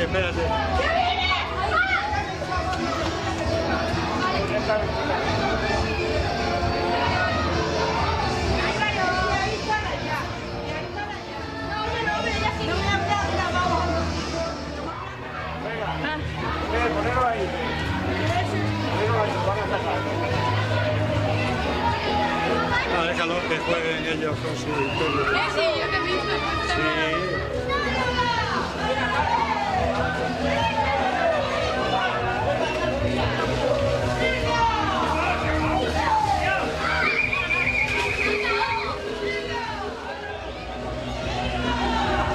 espérate, espérate. Ponelo ahí. Ponelo ahí, van a sacar. No, déjalo que jueguen ellos con su historia. Sí, yo te he visto. Sí.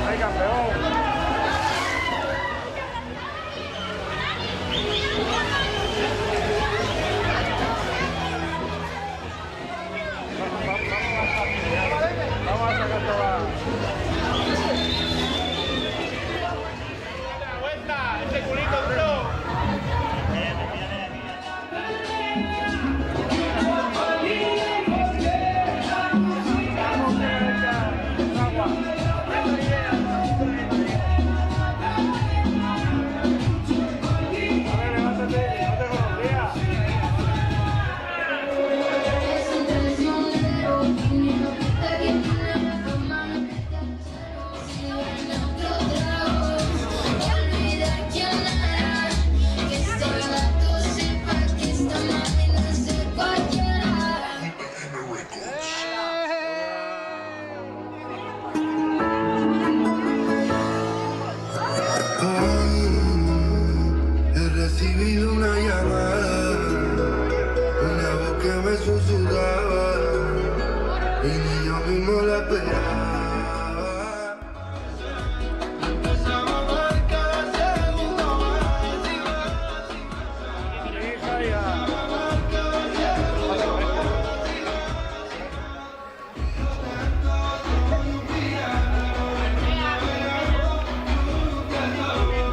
¡Ay, campeón! Vamos a sacar toda. ¡La vuelta! ¡Ese culito duro! He recibido una llamada, una voz que me susurraba y ni yo mismo la esperaba. Empezamos a ver cada segundo más y más y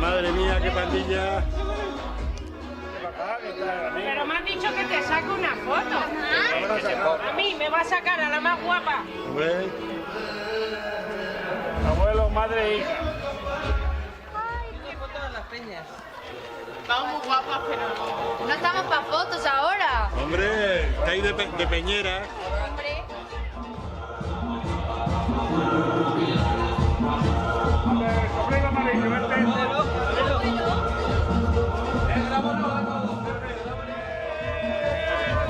Madre mía, qué pandilla. Pero me has dicho que te saque una foto. A mí me va a sacar a la más guapa. Hombre. Abuelo, madre e hija. Estamos muy guapas, pero no estamos para fotos ahora. Hombre, estáis de peñera. Hombre. El sombrero amarillo, vente.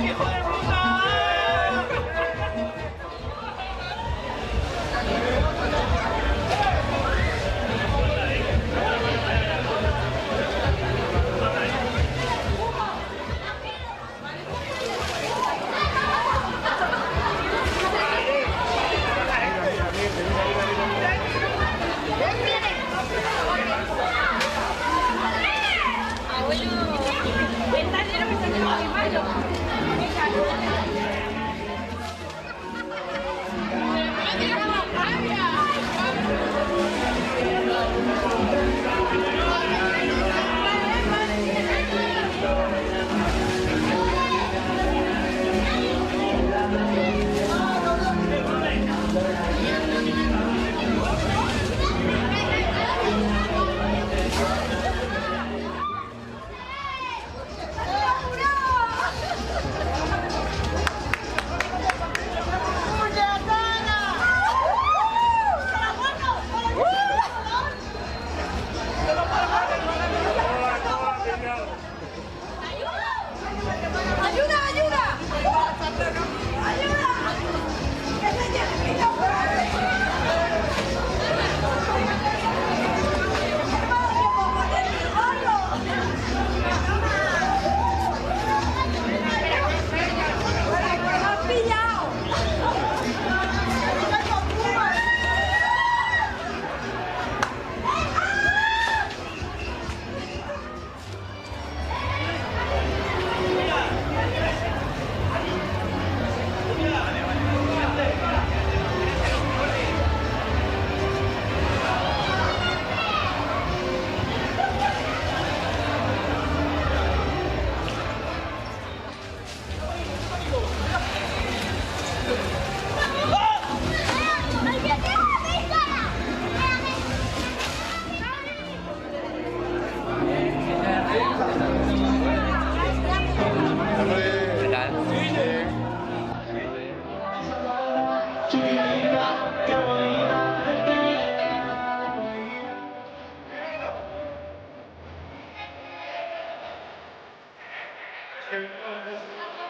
¡Hijo de puta! Chiquitita, qué bonita. Es que